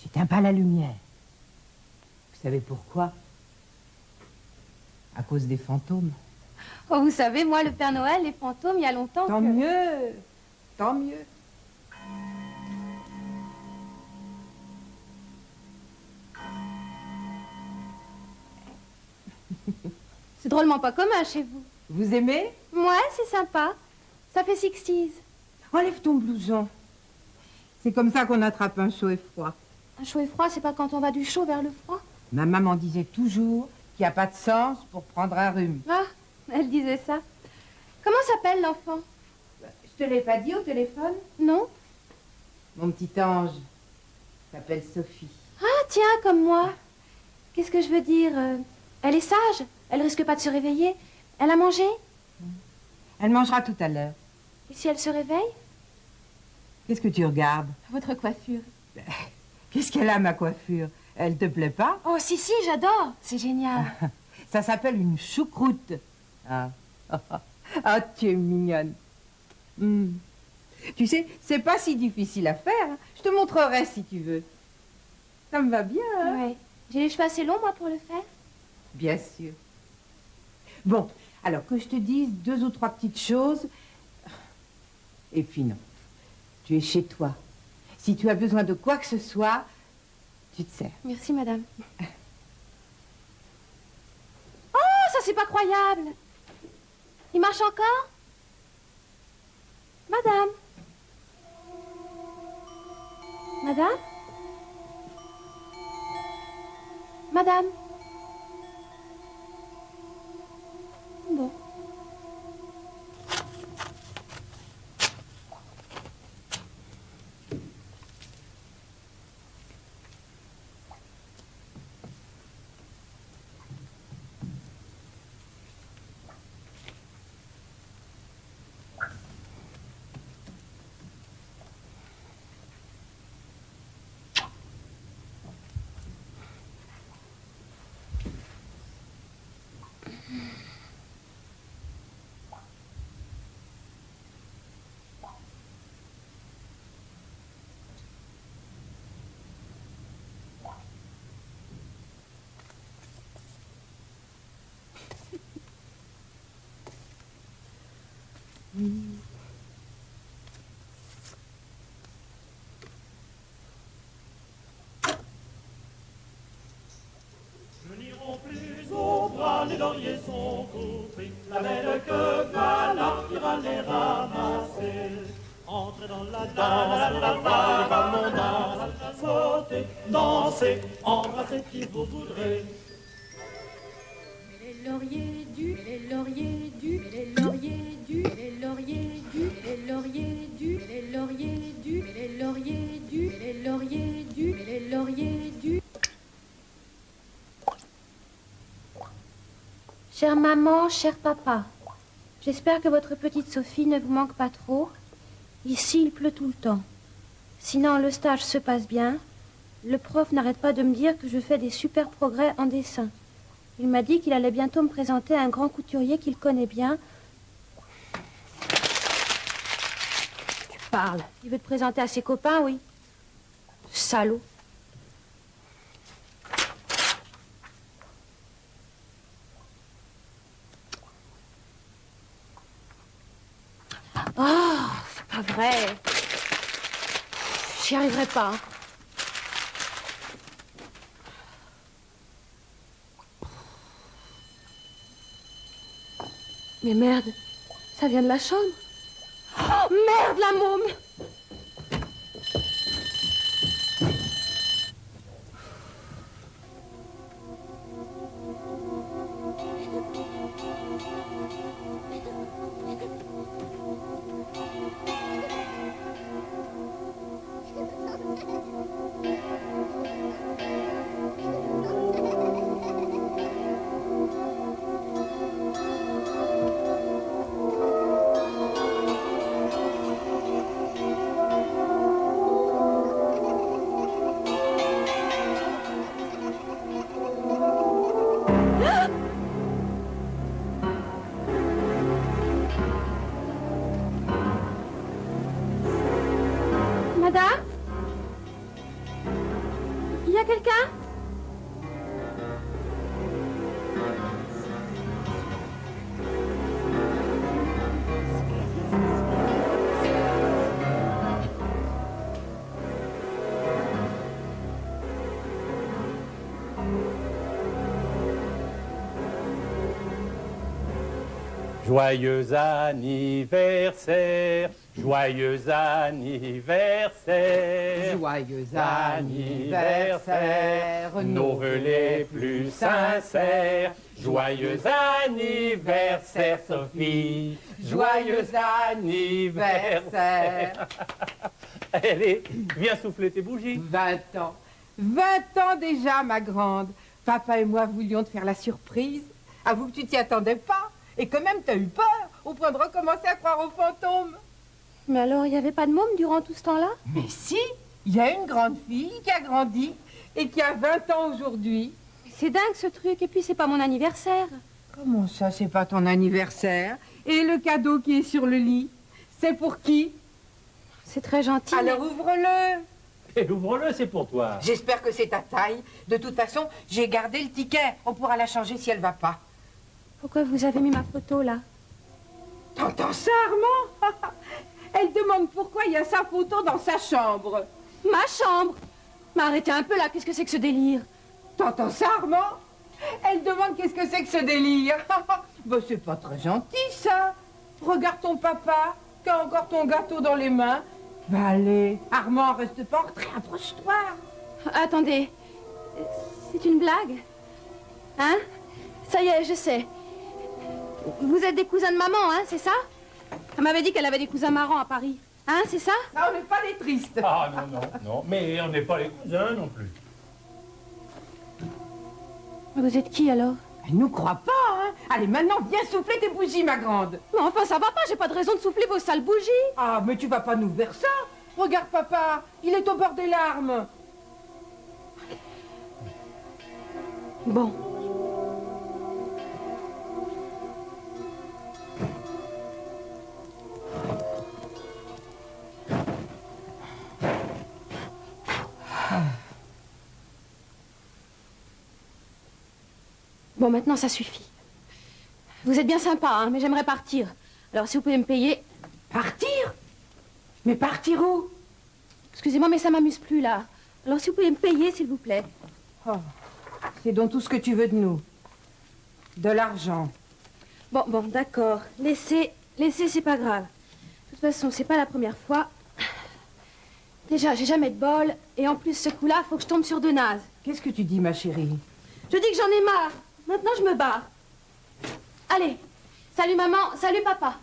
J'éteins pas la lumière. Vous savez pourquoi? À cause des fantômes. Oh, vous savez, moi, le Père Noël, les fantômes, il y a longtemps Tant mieux. Tant mieux. C'est drôlement pas commun chez vous. Vous aimez? Ouais, c'est sympa. Ça fait 60s. Enlève ton blouson. C'est comme ça qu'on attrape un chaud et froid. Un chaud et froid, c'est pas quand on va du chaud vers le froid? Ma maman disait toujours qu'il n'y a pas de sens pour prendre un rhume. Ah, elle disait ça. Comment s'appelle l'enfant? Je te l'ai pas dit au téléphone? Non? Mon petit ange s'appelle Sophie. Ah, tiens, comme moi. Qu'est-ce que je veux dire? Elle est sage. Elle risque pas de se réveiller. Elle a mangé? Elle mangera tout à l'heure. Et si elle se réveille? Qu'est-ce que tu regardes? Votre coiffure. Qu'est-ce qu'elle a, ma coiffure? Elle te plaît pas? Oh, si, si, j'adore. C'est génial. Ça s'appelle une choucroute. Ah. Ah, tu es mignonne. Tu sais, c'est pas si difficile à faire. Je te montrerai si tu veux. Ça me va bien, hein? Ouais. J'ai les cheveux assez longs, moi, pour le faire. Bien sûr. Bon, alors que je te dise 2 ou 3 petites choses. Et puis non, tu es chez toi. Si tu as besoin de quoi que ce soit, tu te sers. Merci, madame. Oh, ça, c'est pas croyable. Il marche encore? Madame? Madame? Madame? Bon. Nous n'irons plus au bois, les lauriers sont coupés. La belle que voilà ira les ramasser. Entrez dans la danse, la vague va mon danse. Sautez, dansez, embrassez qui vous voudrez. Les lauriers du, les lauriers du, les lauriers du, les lauriers du, les lauriers du, les lauriers du, les lauriers du, les lauriers du, les lauriers du. Chère maman, cher papa, j'espère que votre petite Sophie ne vous manque pas trop. Ici, il pleut tout le temps. Sinon, le stage se passe bien. Le prof n'arrête pas de me dire que je fais des super progrès en dessin. Il m'a dit qu'il allait bientôt me présenter à un grand couturier qu'il connaît bien. Tu parles. Il veut te présenter à ses copains, oui. Salaud. Oh, c'est pas vrai. J'y arriverai pas. Mais merde, ça vient de la chambre. Oh, merde, la môme! quelqu'un? Joyeux anniversaire, joyeux anniversaire, Joyeux anniversaire, nos vœux les plus sincères. Joyeux anniversaire, Sophie, joyeux anniversaire. Allez, viens souffler tes bougies. 20 ans. 20 ans déjà, ma grande. Papa et moi voulions te faire la surprise. Avoue que tu t'y attendais pas. Et que même t'as eu peur, au point de recommencer à croire aux fantômes. Mais alors, il n'y avait pas de môme durant tout ce temps-là? Mais si, il y a une grande fille qui a grandi et qui a 20 ans aujourd'hui. C'est dingue ce truc, et puis c'est pas mon anniversaire. Comment ça, c'est pas ton anniversaire? Et le cadeau qui est sur le lit, c'est pour qui? C'est très gentil. Alors ouvre-le. Et ouvre-le, c'est pour toi. J'espère que c'est ta taille. De toute façon, j'ai gardé le ticket. On pourra la changer si elle va pas. Pourquoi vous avez mis ma photo là? T'entends ça, Armand? Elle demande pourquoi il y a sa photo dans sa chambre. Ma chambre? Mais arrêtez un peu là, qu'est-ce que c'est que ce délire? T'entends ça, Armand? Elle demande qu'est-ce que c'est que ce délire. Ben, c'est pas très gentil, ça. Regarde ton papa, qui a encore ton gâteau dans les mains. Ben, allez, Armand, reste pas en retrait, approche-toi. Attendez, c'est une blague? Hein? Ça y est, je sais. Vous êtes des cousins de maman, hein, c'est ça? Elle m'avait dit qu'elle avait des cousins marrants à Paris. Hein, c'est ça? Ça, on n'est pas des tristes. Ah non, mais on n'est pas les cousins non plus. Vous êtes qui alors? Elle nous croit pas, hein. Allez, maintenant, viens souffler tes bougies, ma grande. Mais enfin, ça va pas, j'ai pas de raison de souffler vos sales bougies. Ah, mais tu vas pas nous faire ça. Regarde, papa, il est au bord des larmes. Bon. Bon, maintenant, ça suffit. Vous êtes bien sympa, hein, mais j'aimerais partir. Alors, si vous pouvez me payer... Partir? Mais partir où? Excusez-moi, mais ça m'amuse plus, là. Alors, si vous pouvez me payer, s'il vous plaît. Oh, c'est donc tout ce que tu veux de nous. De l'argent. Bon, d'accord. Laissez, c'est pas grave. De toute façon, c'est pas la première fois. Déjà, j'ai jamais de bol. Et en plus, ce coup-là, faut que je tombe sur deux nazes. Qu'est-ce que tu dis, ma chérie? Je dis que j'en ai marre. Maintenant, je me barre. Allez. Salut, maman. Salut, papa.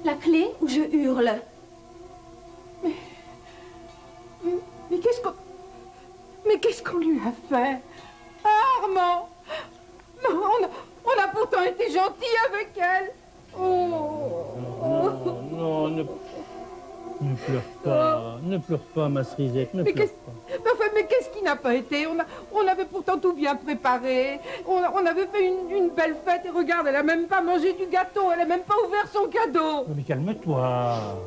La clé ou je hurle? Mais qu'est-ce qu'on lui a fait? Ah, Armand! Non, on a pourtant été gentils avec elle. Oh. Non, ne pleure pas, ma cerisette, ne pleure pas. Mais qu'est-ce qui n'a pas été? On avait pourtant tout bien préparé. On avait fait une belle fête et regarde, elle a même pas mangé du gâteau, elle a même pas ouvert son cadeau. Mais calme-toi,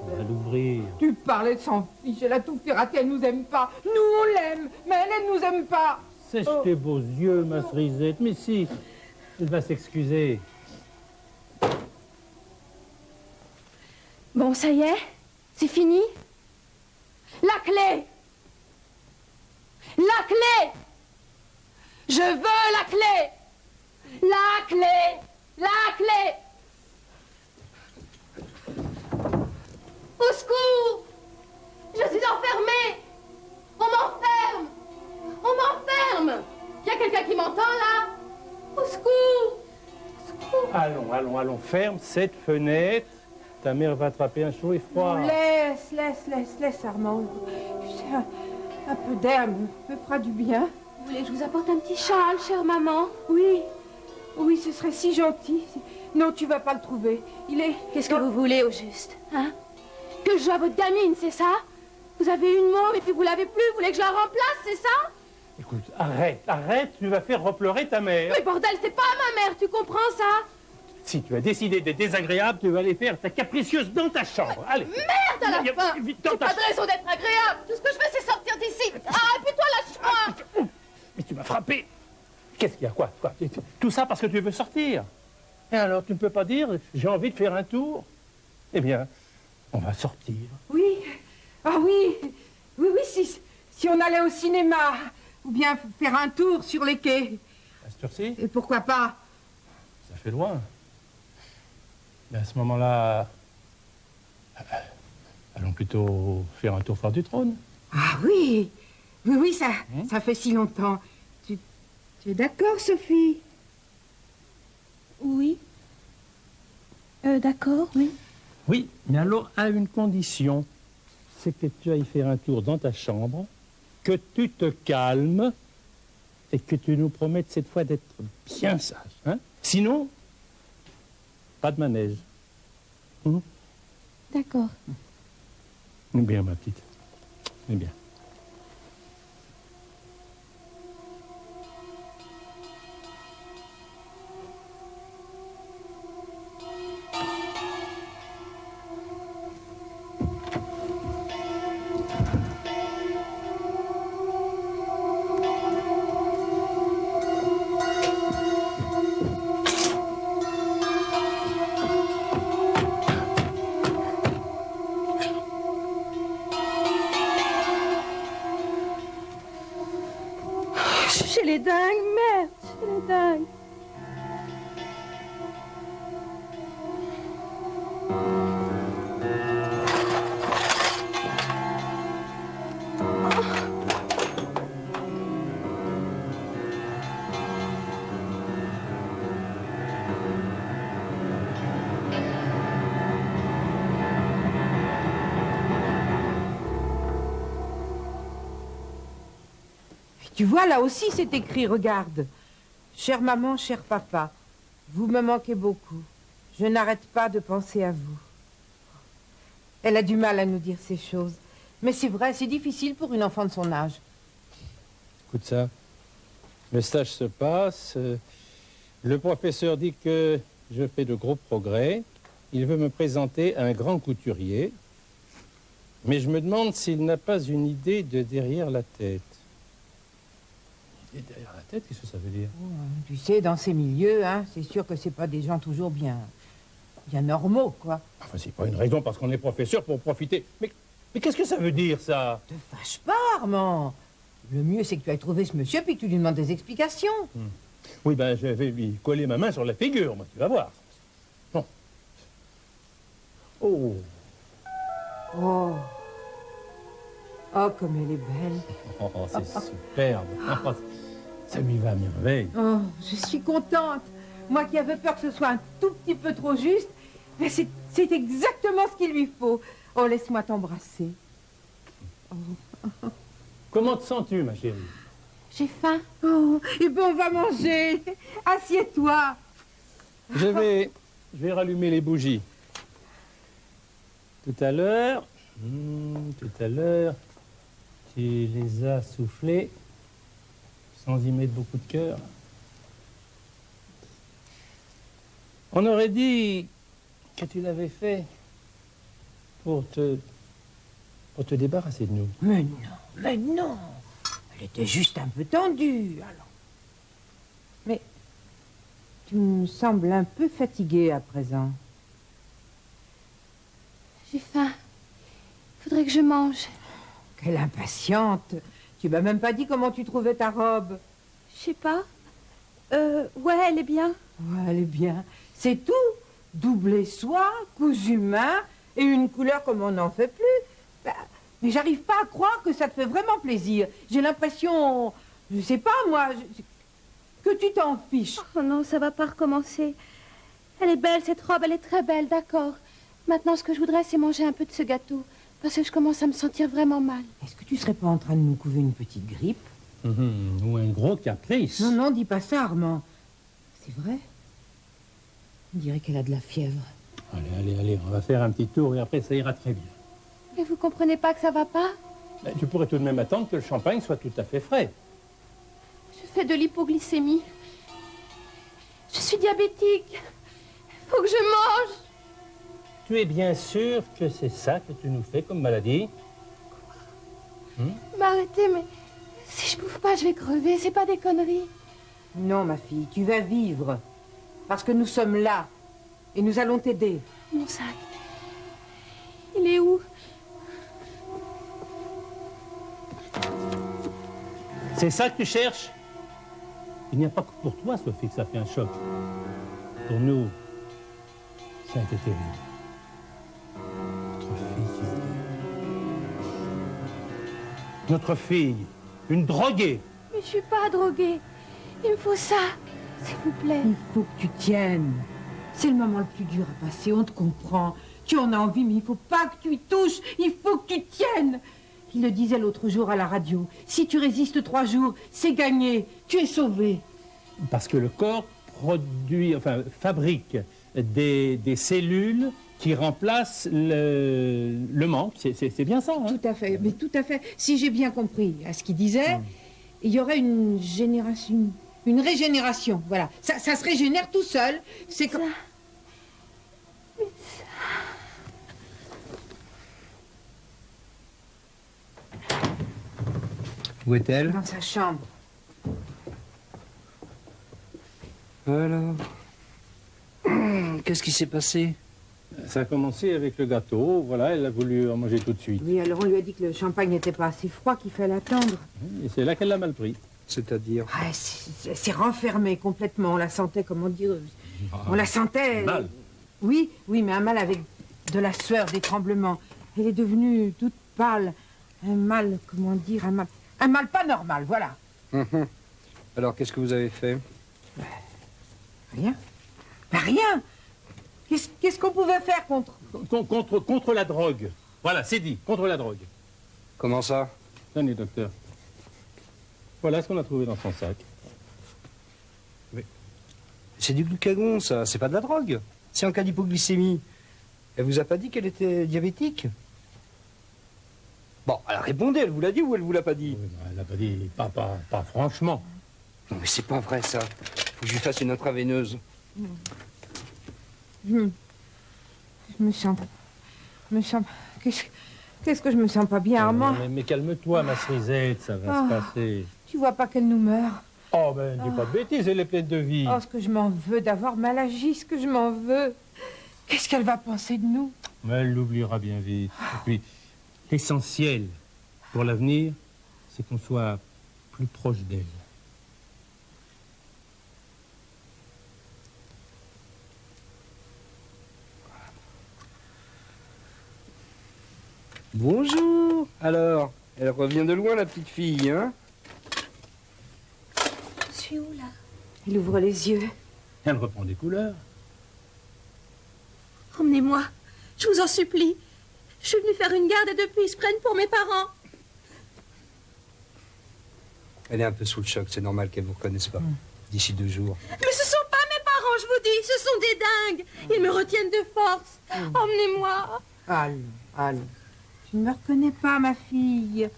on va l'ouvrir. Tu parlais de son fiche, elle a tout fait rater, elle nous aime pas. Nous, on l'aime, mais elle nous aime pas. Sèche tes beaux yeux, ma cerisette, mais si, elle va s'excuser. Bon, ça y est? C'est fini? La clé! La clé! Je veux la clé! La clé! La clé! Au secours! Je suis enfermée! On m'enferme! On m'enferme! Y a quelqu'un qui m'entend là? Au secours! Au secours! Allons, ferme cette fenêtre. Ta mère va attraper un chaud et froid. Laisse, Armand. Tu sais, un peu d'air me fera du bien. Vous voulez que je vous apporte un petit châle, chère maman? Oui, ce serait si gentil. Non, tu vas pas le trouver. Il est... Qu'est-ce que vous voulez au juste, hein? Que je joue à votre gamine, c'est ça? Vous avez une môme et puis vous l'avez plus, vous voulez que je la remplace, c'est ça? Écoute, arrête, tu vas faire repleurer ta mère. Mais bordel, c'est pas ma mère, tu comprends ça? Si tu as décidé d'être désagréable, tu vas aller faire ta capricieuse dans ta chambre. Allez. Merde à la fin! Vite, J'ai dans ta pas de raison d'être agréable! Tout ce que je veux, c'est sortir d'ici! Ah, et puis toi, lâche-moi! Mais tu m'as frappé. Qu'est-ce qu'il y a? Quoi? Tout ça parce que tu veux sortir. Et alors, tu ne peux pas dire, j'ai envie de faire un tour? Eh bien, on va sortir. Oui. Ah oui. Oui, si on allait au cinéma. Ou bien faire un tour sur les quais. À cette heure-ci? Et pourquoi pas? Ça fait loin. Mais à ce moment-là, allons plutôt faire un tour fort du trône. Ah oui. Oui, ça fait si longtemps. Tu es d'accord, Sophie? Oui. D'accord, oui. Oui, mais alors à une condition, c'est que tu ailles faire un tour dans ta chambre, que tu te calmes et que tu nous promettes cette fois d'être bien sage. Hein? Sinon, pas de manège. D'accord. Bien, ma petite. Bien. Chez les dingues, merde! Chez les dingues! Tu vois, là aussi, c'est écrit, regarde. Chère maman, cher papa, vous me manquez beaucoup. Je n'arrête pas de penser à vous. Elle a du mal à nous dire ces choses. Mais c'est vrai, c'est difficile pour une enfant de son âge. Écoute ça. Le stage se passe. Le professeur dit que je fais de gros progrès. Il veut me présenter à un grand couturier. Mais je me demande s'il n'a pas une idée de derrière la tête. Et derrière la tête, qu'est-ce que ça veut dire? Tu sais, dans ces milieux, hein, c'est sûr que c'est pas des gens toujours bien normaux, quoi. Enfin, c'est pas une raison parce qu'on est professeur pour profiter. Mais qu'est-ce que ça veut dire, ça? Te fâche pas, Armand. Le mieux, c'est que tu ailles trouver ce monsieur puis que tu lui demandes des explications. Oui, ben, je vais lui coller ma main sur la figure, moi, tu vas voir. Bon. Oh. Oh. Oh, comme elle est belle. Oh, c'est superbe. Oh, ça lui va à merveille. Oh, je suis contente. Moi qui avais peur que ce soit un tout petit peu trop juste, mais c'est exactement ce qu'il lui faut. Oh, laisse-moi t'embrasser. Oh. Comment te sens-tu, ma chérie? J'ai faim. Oh, et ben on va manger. Assieds-toi. Je vais rallumer les bougies. Tout à l'heure, tu les as soufflées sans y mettre beaucoup de cœur. On aurait dit que tu l'avais fait pour te débarrasser de nous. Mais non. Elle était juste un peu tendue, alors. Mais tu me sembles un peu fatiguée à présent. J'ai faim. Faudrait que je mange. Quelle impatiente. Tu m'as même pas dit comment tu trouvais ta robe. Je sais pas. Ouais, elle est bien. Ouais, elle est bien. C'est tout. Doublé soie, cousu main et une couleur comme on n'en fait plus. Bah, mais j'arrive pas à croire que ça te fait vraiment plaisir. J'ai l'impression, je sais pas moi, que tu t'en fiches. Oh non, ça va pas recommencer. Elle est belle, cette robe, elle est très belle, d'accord. Maintenant, ce que je voudrais, c'est manger un peu de ce gâteau. Parce que je commence à me sentir vraiment mal. Est-ce que tu serais pas en train de nous couver une petite grippe? Ou un gros caprice. Non, dis pas ça, Armand. C'est vrai. On dirait qu'elle a de la fièvre. Allez, on va faire un petit tour et après ça ira très bien. Mais vous comprenez pas que ça va pas? Mais tu pourrais tout de même attendre que le champagne soit tout à fait frais. Je fais de l'hypoglycémie. Je suis diabétique. Faut que je mange. Tu es bien sûr que c'est ça que tu nous fais comme maladie? Mais arrêtez, mais si je bouffe pas, je vais crever. C'est pas des conneries. Non, ma fille, tu vas vivre. Parce que nous sommes là. Et nous allons t'aider. Mon sac. Il est où? C'est ça que tu cherches? Il n'y a pas que pour toi, Sophie, que ça fait un choc. Pour nous, ça a été terrible. Notre fille, une droguée. Mais je suis pas droguée. Il me faut ça, s'il vous plaît. Il faut que tu tiennes. C'est le moment le plus dur à passer, on te comprend. Tu en as envie, mais il faut pas que tu y touches. Il faut que tu tiennes. Il le disait l'autre jour à la radio. Si tu résistes 3 jours, c'est gagné. Tu es sauvé. Parce que le corps fabrique des cellules qui remplacent le manque. C'est bien ça, hein? Tout à fait, mais tout à fait. Si j'ai bien compris à ce qu'il disait, il y aurait une régénération. Voilà. Ça se régénère tout seul. C'est comme... Où est-elle? Dans sa chambre. Alors, qu'est-ce qui s'est passé? Ça a commencé avec le gâteau. Voilà, elle a voulu en manger tout de suite. Oui, alors on lui a dit que le champagne n'était pas assez froid, qu'il fallait attendre. Et c'est là qu'elle l'a mal pris. C'est-à-dire? Ah, elle s'est renfermée complètement. On la sentait, comment dire... On la sentait... Mal. Oui, mais un mal avec de la sueur, des tremblements. Elle est devenue toute pâle. Un mal, comment dire, un mal pas normal, voilà. Alors, qu'est-ce que vous avez fait? Rien. Rien. Qu'est-ce qu'on pouvait faire contre... Contre la drogue. Voilà, c'est dit, contre la drogue. Comment ça? Tenez, docteur. Voilà ce qu'on a trouvé dans son sac. C'est du glucagon, ça. C'est pas de la drogue. C'est en cas d'hypoglycémie. Elle vous a pas dit qu'elle était diabétique? Bon, alors répondez, elle vous l'a dit ou elle vous l'a pas dit? Oui, non, elle l'a pas dit, pas franchement. Non, mais c'est pas vrai, ça. Faut que je lui fasse une intraveineuse. Je me sens... Qu'est-ce que je me sens pas bien, Armand? Mais calme-toi, ma cerisette, ça va se passer. Tu vois pas qu'elle nous meurt? Oh, ben, dis pas de bêtises, elle est pleine de vie. Oh, ce que je m'en veux d'avoir mal agi, ce que je m'en veux. Qu'est-ce qu'elle va penser de nous? Mais elle l'oubliera bien vite. Et puis, l'essentiel pour l'avenir, c'est qu'on soit plus proche d'elle. Bonjour. Alors, elle revient de loin, la petite fille, hein? Je suis où, là? Elle ouvre les yeux. Elle reprend des couleurs. Emmenez-moi, je vous en supplie. Je suis venue faire une garde et depuis, ils se prennent pour mes parents. Elle est un peu sous le choc, c'est normal qu'elle vous reconnaisse pas. D'ici 2 jours. Mais ce sont pas mes parents, je vous dis, ce sont des dingues. Ils me retiennent de force. Emmenez-moi. Allons. Tu ne me reconnais pas, ma fille.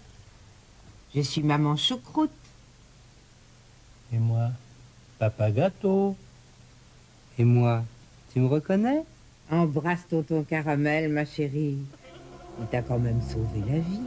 Je suis maman choucroute. Et moi, papa gâteau. Et moi, tu me reconnais? Embrasse tonton Caramel, ma chérie. Il t'a quand même sauvé la vie.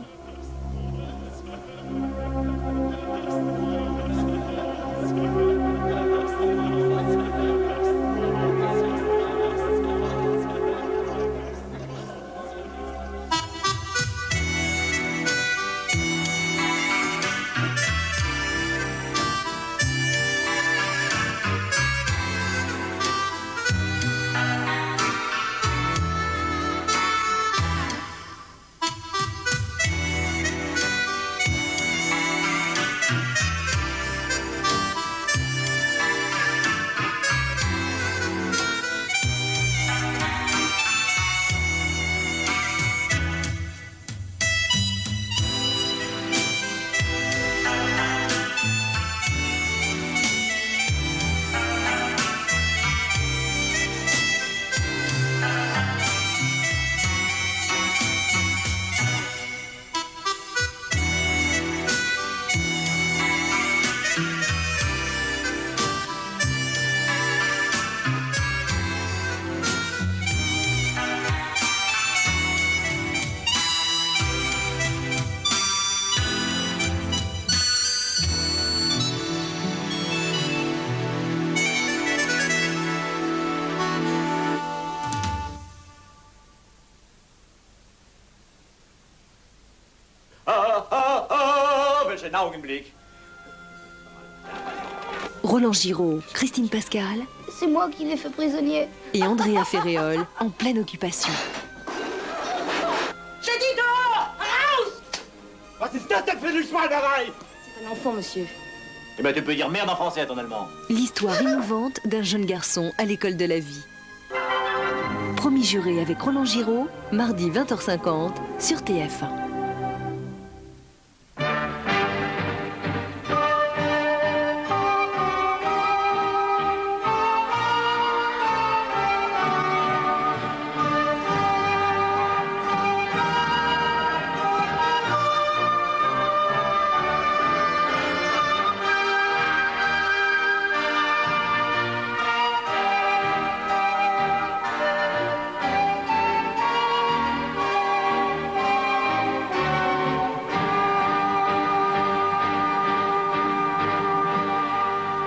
schönen Augenblick. Roland Giraud, Christine Pascal C'est moi qui l'ai fait prisonnier. et Andrea Ferréol en pleine occupation. J'ai dit dehors! Raus! Was ist das denn für eine Schweinerei? C'est un enfant, monsieur. Eh ben, tu peux dire merde en français à ton allemand. L'histoire émouvante d'un jeune garçon à l'école de la vie. Promis juré avec Roland Giraud, mardi 20h50 sur TF1.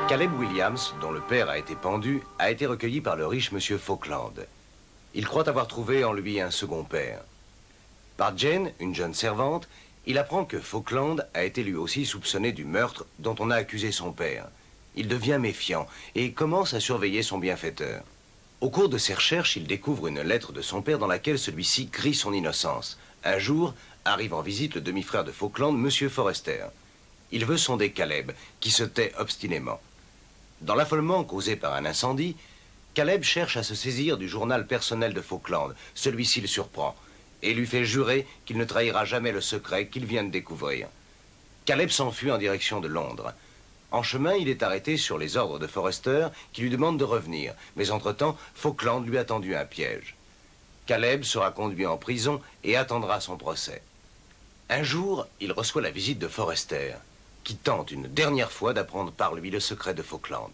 Caleb Williams, dont le père a été pendu, a été recueilli par le riche monsieur Falkland. Il croit avoir trouvé en lui un second père. Par Jane, une jeune servante, il apprend que Falkland a été lui aussi soupçonné du meurtre dont on a accusé son père. Il devient méfiant et commence à surveiller son bienfaiteur. Au cours de ses recherches, il découvre une lettre de son père dans laquelle celui-ci crie son innocence. Un jour, arrive en visite le demi-frère de Falkland, monsieur Forrester. Il veut sonder Caleb, qui se tait obstinément. Dans l'affolement causé par un incendie, Caleb cherche à se saisir du journal personnel de Falkland. Celui-ci le surprend et lui fait jurer qu'il ne trahira jamais le secret qu'il vient de découvrir. Caleb s'enfuit en direction de Londres. En chemin, il est arrêté sur les ordres de Forrester qui lui demande de revenir. Mais entre-temps, Falkland lui a tendu un piège. Caleb sera conduit en prison et attendra son procès. Un jour, il reçoit la visite de Forrester, qui tente une dernière fois d'apprendre par lui le secret de Falkland.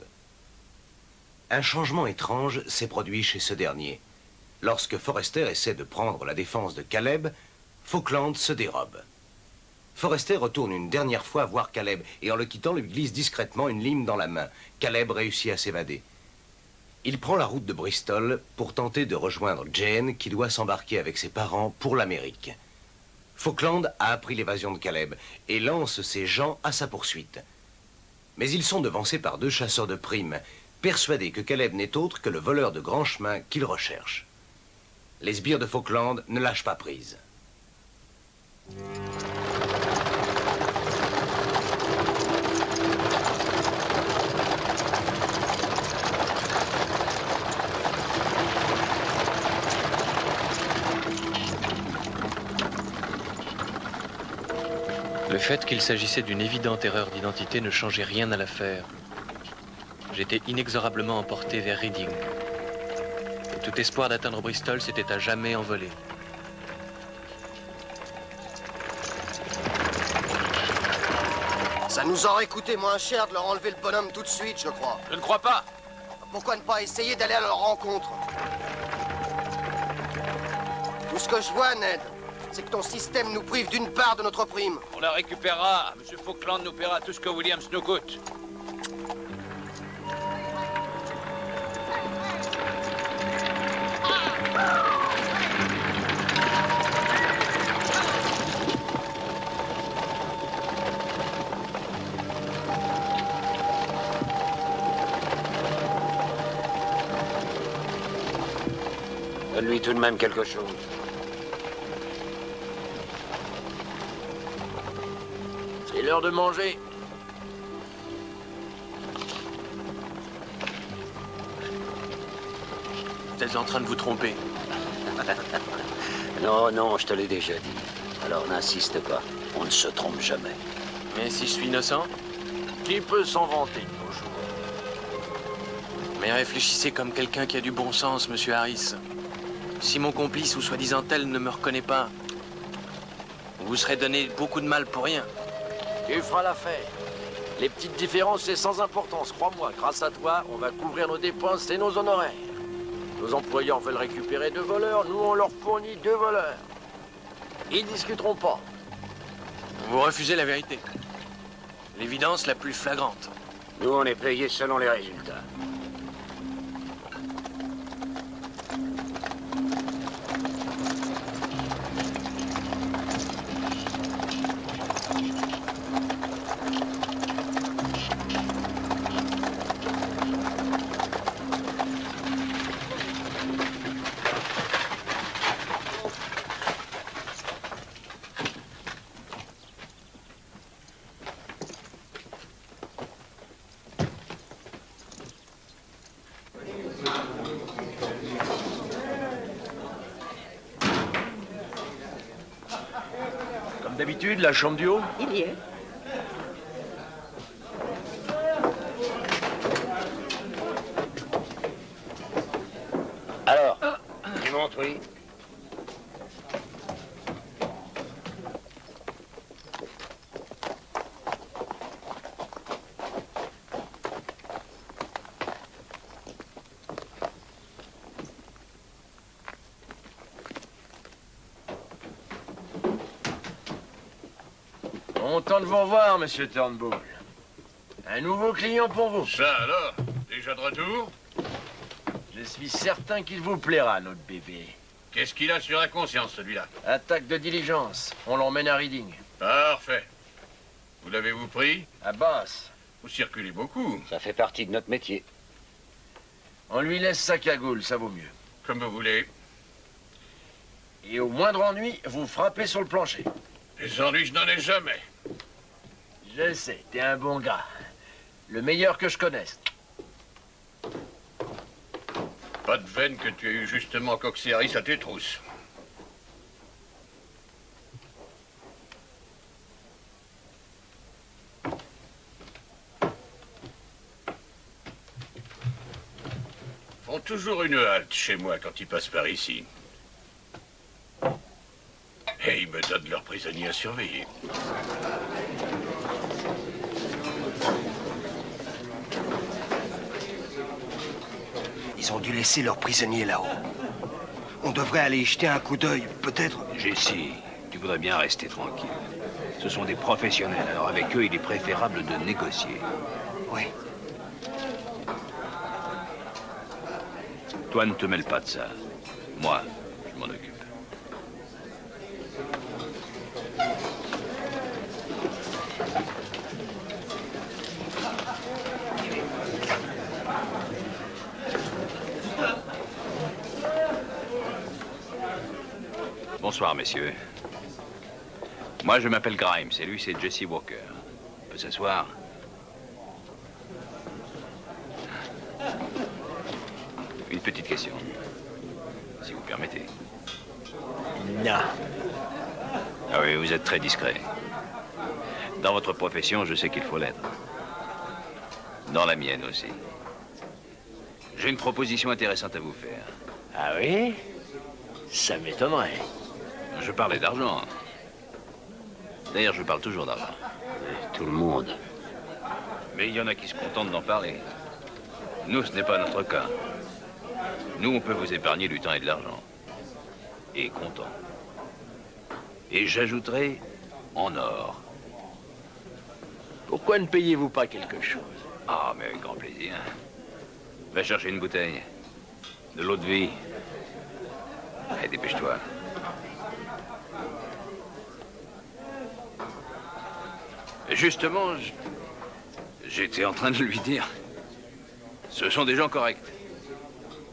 Un changement étrange s'est produit chez ce dernier. Lorsque Forrester essaie de prendre la défense de Caleb, Falkland se dérobe. Forrester retourne une dernière fois voir Caleb et en le quittant lui glisse discrètement une lime dans la main. Caleb réussit à s'évader. Il prend la route de Bristol pour tenter de rejoindre Jane qui doit s'embarquer avec ses parents pour l'Amérique. Falkland a appris l'évasion de Caleb et lance ses gens à sa poursuite. Mais ils sont devancés par deux chasseurs de primes, persuadés que Caleb n'est autre que le voleur de grand chemin qu'ils recherchent. Les sbires de Falkland ne lâchent pas prise. Le fait qu'il s'agissait d'une évidente erreur d'identité ne changeait rien à l'affaire. J'étais inexorablement emporté vers Reading. Et tout espoir d'atteindre Bristol s'était à jamais envolé. Ça nous aurait coûté moins cher de leur enlever le bonhomme tout de suite, je crois. Je ne crois pas. Pourquoi ne pas essayer d'aller à leur rencontre? Tout ce que je vois, Ned, c'est que ton système nous prive d'une part de notre prime. On la récupérera. Monsieur Falkland nous paiera tout ce que Williams nous coûte. Donne-lui tout de même quelque chose. C'est l'heure de manger. Vous êtes en train de vous tromper. Non, non, je te l'ai déjà dit. Alors n'insiste pas. On ne se trompe jamais. Mais si je suis innocent? Qui peut s'en vanter de nos jours? Mais réfléchissez comme quelqu'un qui a du bon sens, monsieur Harris. Si mon complice ou soi-disant tel ne me reconnaît pas, vous vous serez donné beaucoup de mal pour rien. Tu feras l'affaire. Les petites différences, c'est sans importance, crois-moi. Grâce à toi, on va couvrir nos dépenses et nos honoraires. Nos employeurs veulent récupérer 2 voleurs, nous on leur fournit 2 voleurs. Ils discuteront pas. Vous refusez la vérité. L'évidence la plus flagrante. Nous, on est payés selon les résultats. Comme d'habitude, la chambre du haut? Il y est. Alors, tu montes, oui. Content de vous revoir, monsieur Turnbull. Un nouveau client pour vous. Ça alors? Déjà de retour? Je suis certain qu'il vous plaira, notre bébé. Qu'est-ce qu'il a sur la conscience, celui-là? Attaque de diligence. On l'emmène à Reading. Parfait. Vous l'avez-vous pris? À Bath. Vous circulez beaucoup. Ça fait partie de notre métier. On lui laisse sa cagoule, ça vaut mieux. Comme vous voulez. Et au moindre ennui, vous frappez sur le plancher. Les ennuis, je n'en ai jamais. Je sais, t'es un bon gars. Le meilleur que je connaisse. Pas de veine que tu aies eu justement Cox et Harris à tes trousses. Font toujours une halte chez moi quand ils passent par ici. Et ils me donnent leurs prisonniers à surveiller. Ils ont dû laisser leurs prisonniers là-haut. On devrait aller y jeter un coup d'œil, peut-être. Jessie, tu voudrais bien rester tranquille. Ce sont des professionnels, alors avec eux, il est préférable de négocier. Oui. Toi, ne te mêle pas de ça. Moi, je m'en occupe. Bonsoir, messieurs. Moi, je m'appelle Grimes, et lui, c'est Jesse Walker. On peut s'asseoir? Une petite question, si vous permettez. Non. Ah oui, vous êtes très discret. Dans votre profession, je sais qu'il faut l'être. Dans la mienne aussi. J'ai une proposition intéressante à vous faire. Ah oui? Ça m'étonnerait. Je parlais d'argent. D'ailleurs, je parle toujours d'argent. Tout le monde. Mais il y en a qui se contentent d'en parler. Nous, ce n'est pas notre cas. Nous, on peut vous épargner du temps et de l'argent. Et content. Et j'ajouterai en or. Pourquoi ne payez-vous pas quelque chose? Ah, mais avec grand plaisir. Va chercher une bouteille. De l'eau de vie. Allez, dépêche-toi. Justement, j'étais en train de lui dire. Ce sont des gens corrects.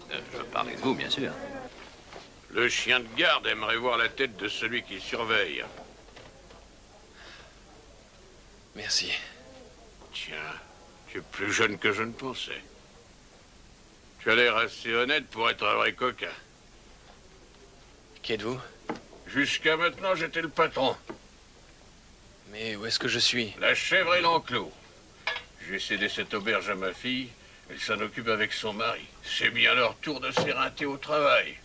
Je parlais de vous, bien sûr. Le chien de garde aimerait voir la tête de celui qui surveille. Merci. Tiens, tu es plus jeune que je ne pensais. Tu as l'air assez honnête pour être un vrai coquin. Qui êtes-vous? Jusqu'à maintenant, j'étais le patron. Mais où est-ce que je suis? La chèvre et l'enclos. J'ai cédé cette auberge à ma fille. Elle s'en occupe avec son mari. C'est bien leur tour de s'éreinter au travail.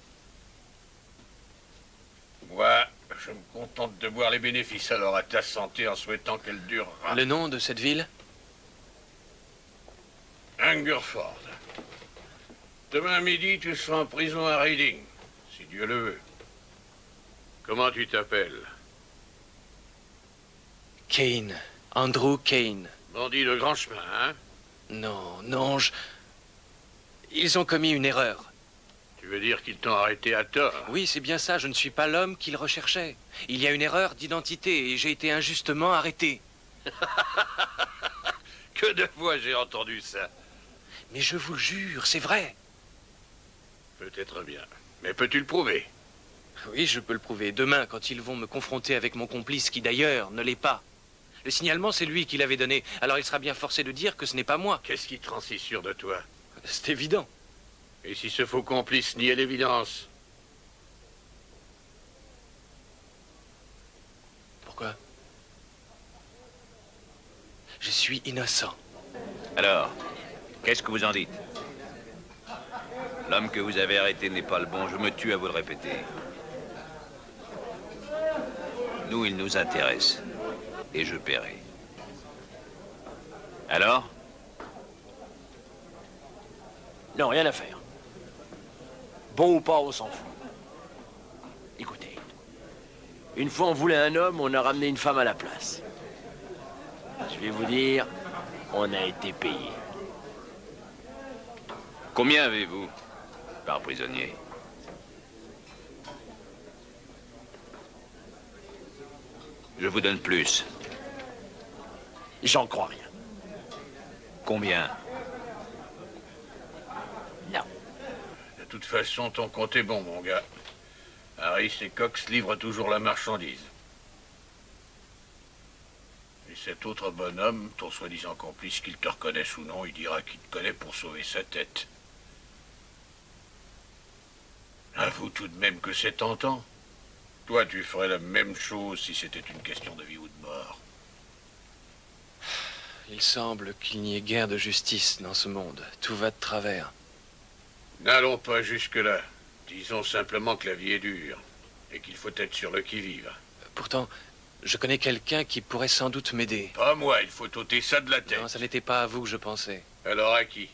Moi, je me contente de voir les bénéfices alors à ta santé en souhaitant qu'elle durera. Le nom de cette ville? Hungerford. Demain midi, tu seras en prison à Reading, si Dieu le veut. Comment tu t'appelles? Kane. Andrew Kane. Bandit de grand chemin, hein? Non, non, Ils ont commis une erreur. Tu veux dire qu'ils t'ont arrêté à tort? Oui, c'est bien ça, je ne suis pas l'homme qu'ils recherchaient. Il y a une erreur d'identité et j'ai été injustement arrêté. Que de fois j'ai entendu ça. Mais je vous le jure, c'est vrai. Peut-être bien. Mais peux-tu le prouver? Oui, je peux le prouver. Demain, quand ils vont me confronter avec mon complice, qui d'ailleurs ne l'est pas. Le signalement, c'est lui qui l'avait donné. Alors il sera bien forcé de dire que ce n'est pas moi. Qu'est-ce qui te rend si sûr de toi? C'est évident. Et si ce faux complice niait l'évidence? Pourquoi? Je suis innocent. Alors, qu'est-ce que vous en dites? L'homme que vous avez arrêté n'est pas le bon, je me tue à vous le répéter. Nous, il nous intéresse. Et je paierai. Alors? Non, rien à faire. Bon ou pas, on s'en fout. Écoutez, une fois on voulait un homme, on a ramené une femme à la place. Je vais vous dire, on a été payé. Combien avez-vous par prisonnier? Je vous donne plus. J'en crois rien. Combien? Non. De toute façon, ton compte est bon, mon gars. Harris et Cox livrent toujours la marchandise. Et cet autre bonhomme, ton soi-disant complice, qu'il te reconnaisse ou non, il dira qu'il te connaît pour sauver sa tête. Avoue tout de même que c'est tentant. Toi, tu ferais la même chose si c'était une question de vie ou de mort. Il semble qu'il n'y ait guère de justice dans ce monde. Tout va de travers. N'allons pas jusque-là. Disons simplement que la vie est dure et qu'il faut être sur le qui-vive. Pourtant, je connais quelqu'un qui pourrait sans doute m'aider. Pas moi, il faut ôter ça de la tête. Non, ça n'était pas à vous que je pensais. Alors à qui?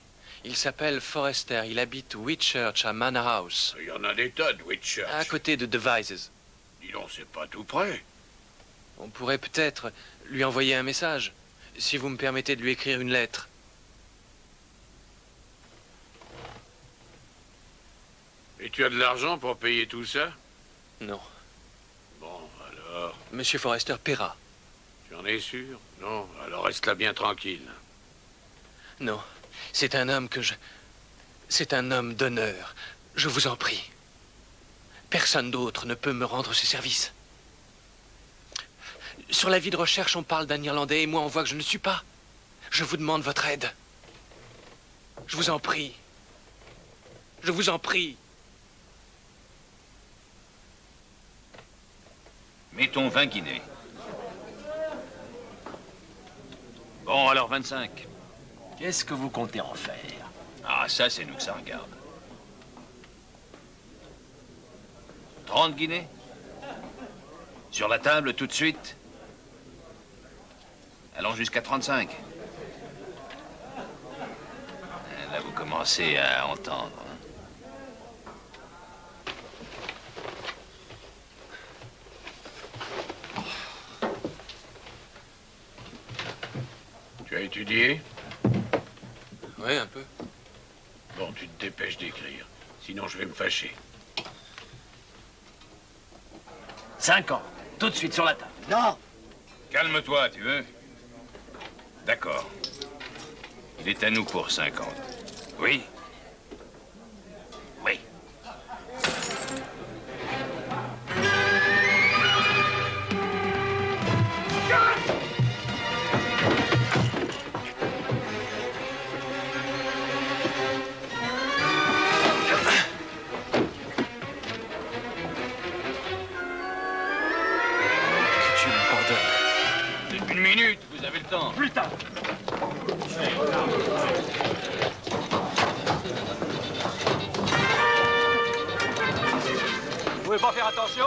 Il s'appelle Forrester. Il habite Whitchurch à Manor House. Il y en a des tas de Whitchurch. À côté de Devizes. Dis donc, c'est pas tout près. On pourrait peut-être lui envoyer un message, si vous me permettez de lui écrire une lettre. Et tu as de l'argent pour payer tout ça? Non. Bon, alors... Monsieur Forrester paiera. Tu en es sûr? Non, alors reste là bien tranquille. Non, c'est un homme que je... C'est un homme d'honneur. Je vous en prie. Personne d'autre ne peut me rendre ce service. Sur l'avis de recherche, on parle d'un Irlandais et moi, on voit que je ne suis pas. Je vous demande votre aide. Je vous en prie. Je vous en prie. Mettons 20 guinées. Bon, alors 25. Qu'est-ce que vous comptez en faire? Ah, ça, c'est nous que ça regarde. 30 guinées? Sur la table, tout de suite? Allons jusqu'à 35. Là, vous commencez à entendre. Tu as étudié? Oui, un peu. Bon, tu te dépêches d'écrire. Sinon, je vais me fâcher. 5 ans. Tout de suite sur la table. Non. Calme-toi, tu veux? D'accord. Il est à nous pour 50. Oui? Oui. Une minute, vous avez le temps. Plus tard. Vous pouvez pas faire attention?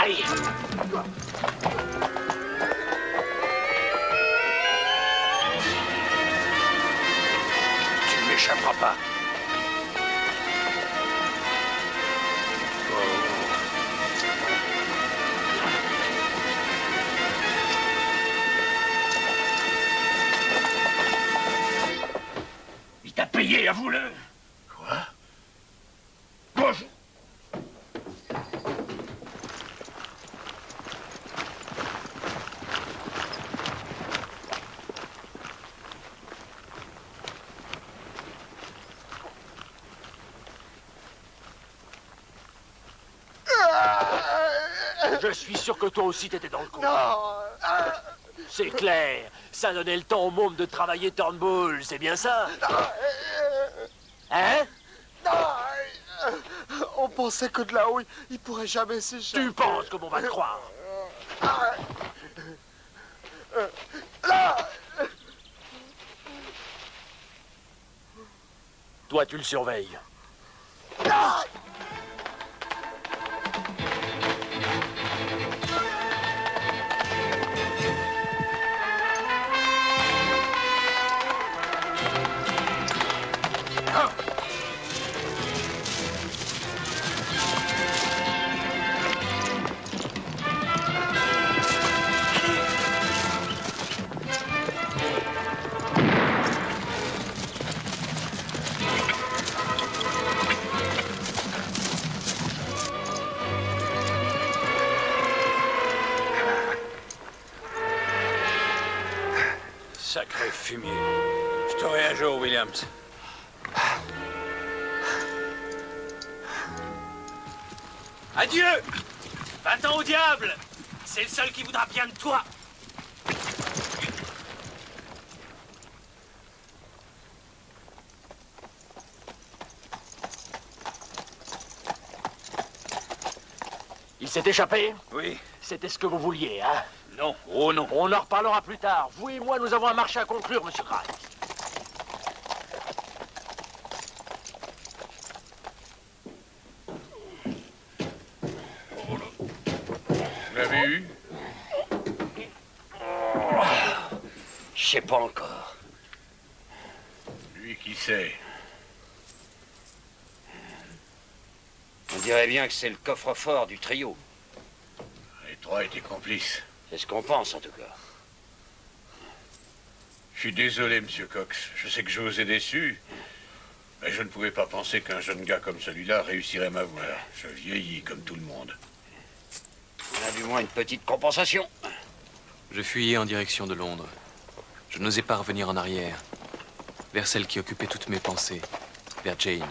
Allez. Tu ne m'échapperas pas. Il t'a payé, avoue-le. Quoi? Bonjour. Je suis sûr que toi aussi t'étais dans le coup. Non. C'est clair. Ça donnait le temps au môme de travailler Turnbull, c'est bien ça? Hein? On pensait que de là-haut, il pourrait jamais s'échapper. Tu penses qu'on va te croire? Là! Toi, tu le surveilles. Sacré fumier. Je t'aurai un jour, Williams. Adieu! Va-t'en au diable! C'est le seul qui voudra bien de toi! Il s'est échappé? Oui. C'était ce que vous vouliez, hein? Non. Oh non. On en reparlera plus tard. Vous et moi, nous avons un marché à conclure, monsieur Grant. Vous l'avez eu? Je sais pas encore. Lui qui sait. On dirait bien que c'est le coffre-fort du trio. Les trois étaient complices. C'est ce qu'on pense, en tout cas. Je suis désolé, monsieur Cox. Je sais que je vous ai déçu. Mais je ne pouvais pas penser qu'un jeune gars comme celui-là réussirait à m'avoir. Je vieillis comme tout le monde. On a du moins une petite compensation. Je fuyais en direction de Londres. Je n'osais pas revenir en arrière, vers celle qui occupait toutes mes pensées, vers Jane.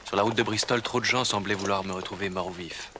Sur la route de Bristol, trop de gens semblaient vouloir me retrouver mort ou vif.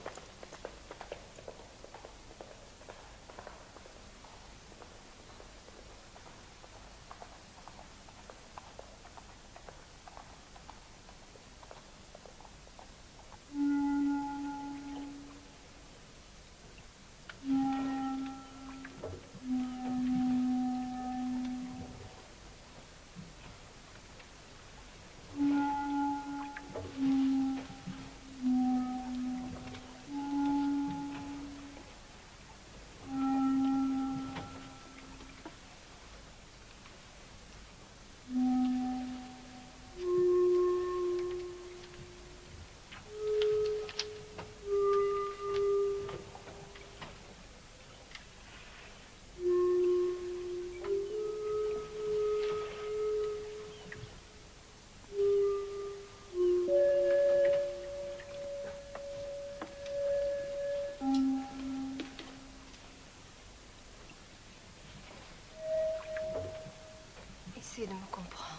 Essayez de me comprendre.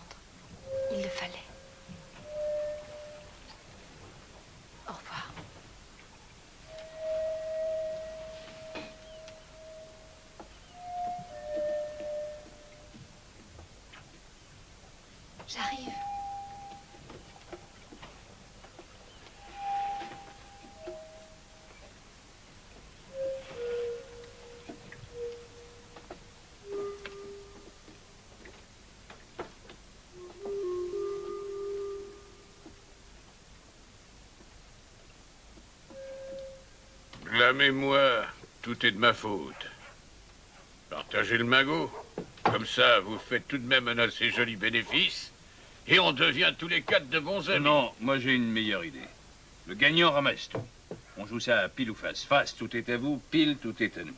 Il le fallait. Au revoir. J'arrive. Blâmez-moi, tout est de ma faute. Partagez le magot. Comme ça, vous faites tout de même un assez joli bénéfice. Et on devient tous les quatre de bons amis. Non, moi j'ai une meilleure idée. Le gagnant ramasse tout. On joue ça à pile ou face. Face, tout est à vous. Pile, tout est à nous.